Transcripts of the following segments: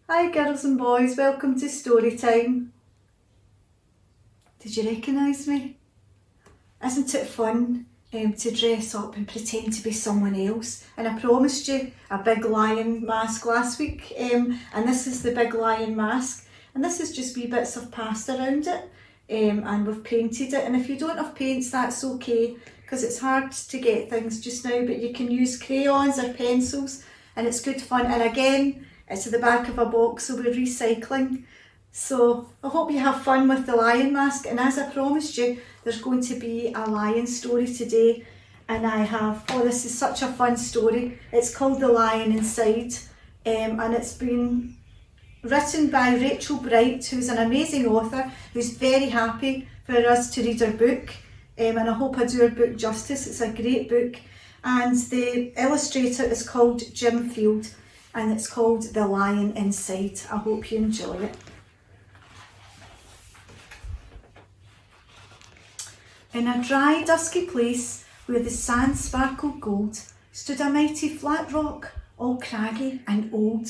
Hi girls and boys, welcome to Storytime. Did you recognise me? Isn't it fun to dress up and pretend to be someone else? And I promised you a big lion mask last week, and this is the big lion mask. And this is just wee bits of pasta around it, and we've painted it. And if you don't have paints, that's okay, because it's hard to get things just now, but you can use crayons or pencils, and it's good fun. And again, it's at the back of a box, so we're recycling. So I hope you have fun with the lion mask, and as I promised you, there's going to be a lion story today, and I have, oh, this is such a fun story. It's called The Lion Inside, and it's been written by Rachel Bright, who's an amazing author, who's very happy for us to read her book, and I hope I do her book justice. It's a great book, and the illustrator is called Jim Field, and it's called The Lion Inside. I hope you enjoy it. In a dry, dusky place where the sand sparkled gold, stood a mighty flat rock, all craggy and old.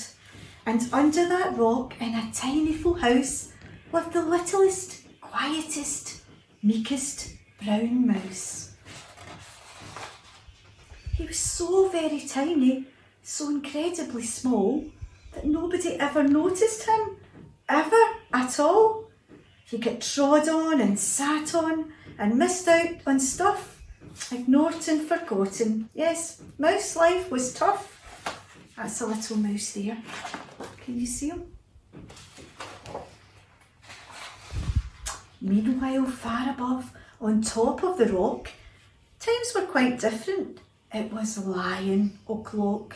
And under that rock, in a tiny full house, lived the littlest, quietest, meekest brown mouse. He was so very tiny, so incredibly small, that nobody ever noticed him, ever at all. He got trod on and sat on and missed out on stuff, ignored and forgotten. Yes, mouse life was tough. That's a little mouse there. Can you see him? Meanwhile, far above, on top of the rock, times were quite different. It was Lion O'Clock.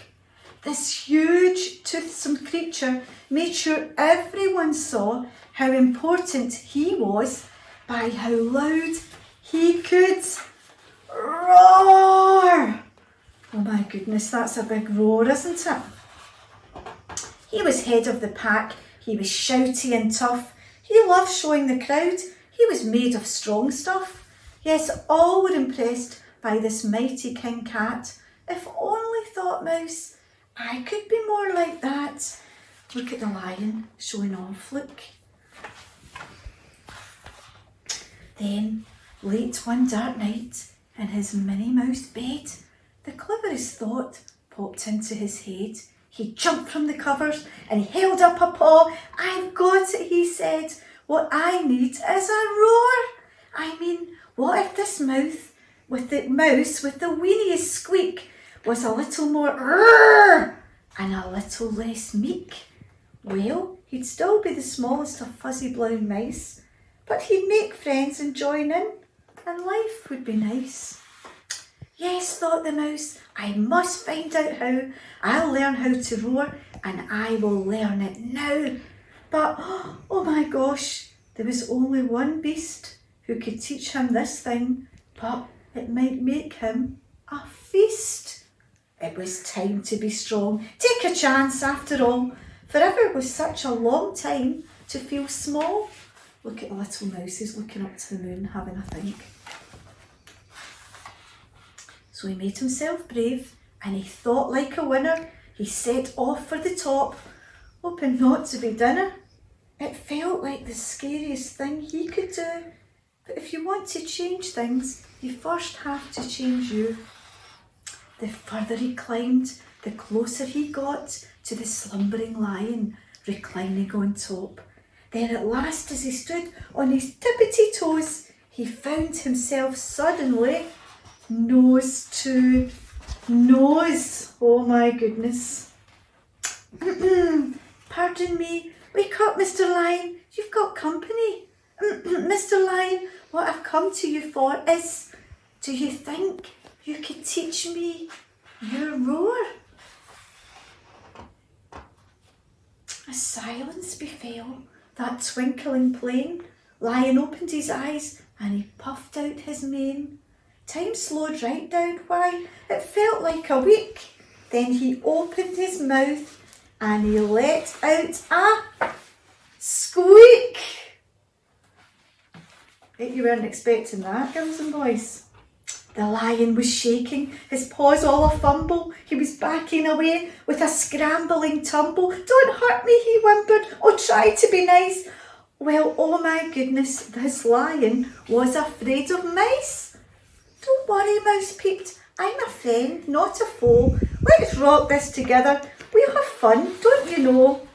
This huge, toothsome creature made sure everyone saw how important he was by how loud he could roar. Oh my goodness, that's a big roar, isn't it? He was head of the pack. He was shouty and tough. He loved showing the crowd. He was made of strong stuff. Yes, all were impressed by this mighty king cat. If only, thought Mouse, I could be more like that. Look at the lion showing off, look. Then, late one dark night, in his Minnie Mouse bed, the cleverest thought popped into his head. He jumped from the covers and he held up a paw. I've got it, he said. What I need is a roar. I mean, what if this mouse with the weeniest squeak was a little more and a little less meek? Well, he'd still be the smallest of fuzzy brown mice, but he'd make friends and join in, and life would be nice. Yes, thought the mouse, I must find out how. I'll learn how to roar, and I will learn it now. But, oh my gosh, there was only one beast who could teach him this thing, but it might make him a feast. It was time to be strong, take a chance after all. Forever was such a long time to feel small. Look at the little mouses looking up to the moon, having a think. So he made himself brave, and he thought like a winner. He set off for the top, hoping not to be dinner. It felt like the scariest thing he could do. But if you want to change things, you first have to change you. The further he climbed, the closer he got to the slumbering lion reclining on top. Then at last, as he stood on his tippity toes, he found himself suddenly nose to nose. Oh my goodness. Pardon me. Wake up, Mr. Lion. You've got company. Mr. Lion, what I've come to you for is, do you think you could teach me your roar? A silence befell that twinkling plain. Lion opened his eyes and he puffed out his mane. Time slowed right down, why, it felt like a week. Then he opened his mouth and he let out a squeak. Bet you weren't expecting that, girls and boys. The lion was shaking, his paws all a fumble. He was backing away with a scrambling tumble. "Don't hurt me," he whimpered. "Oh, try to be nice." Well, oh my goodness, this lion was afraid of mice. "Don't worry," Mouse peeped. "I'm a friend, not a foe. Let's rock this together. We'll have fun, don't you know?"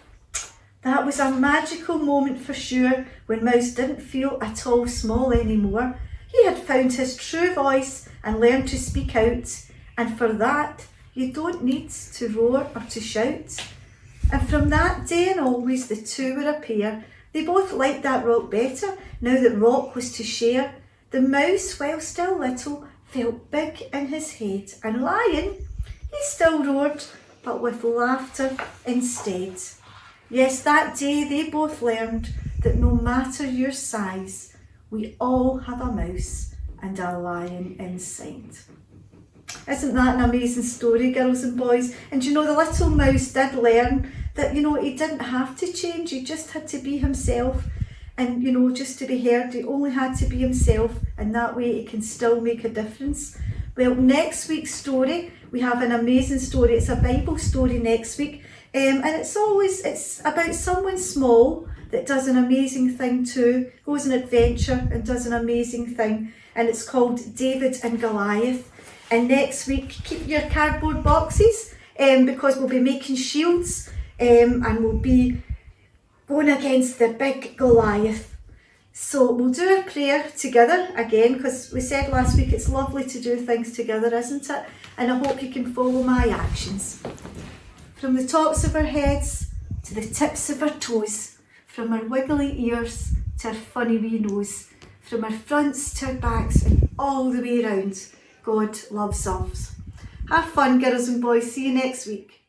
That was a magical moment for sure, when Mouse didn't feel at all small anymore. He had found his true voice and learned to speak out, and for that you don't need to roar or to shout. And from that day and always the two were a pair. They both liked that rock better, now that rock was to share. The mouse, while still little, felt big in his head, and Lion, he still roared, but with laughter instead. Yes, that day they both learned that no matter your size, we all have a mouse and a lion inside. Isn't that an amazing story, girls and boys? And you know, the little mouse did learn that, you know, he didn't have to change, he just had to be himself. And, you know, just to be heard, he only had to be himself, and that way he can still make a difference. Well, next week's story, we have an amazing story. It's a Bible story next week. And it's about someone small that does an amazing thing too, goes on adventure and does an amazing thing. And it's called David and Goliath. And next week, keep your cardboard boxes because we'll be making shields and we'll be going against the big Goliath. So we'll do our prayer together again, because we said last week it's lovely to do things together, isn't it? And I hope you can follow my actions. From the tops of our heads to the tips of our toes, from our wiggly ears to our funny wee nose, from our fronts to our backs and all the way round, God loves us. Have fun, girls and boys. See you next week.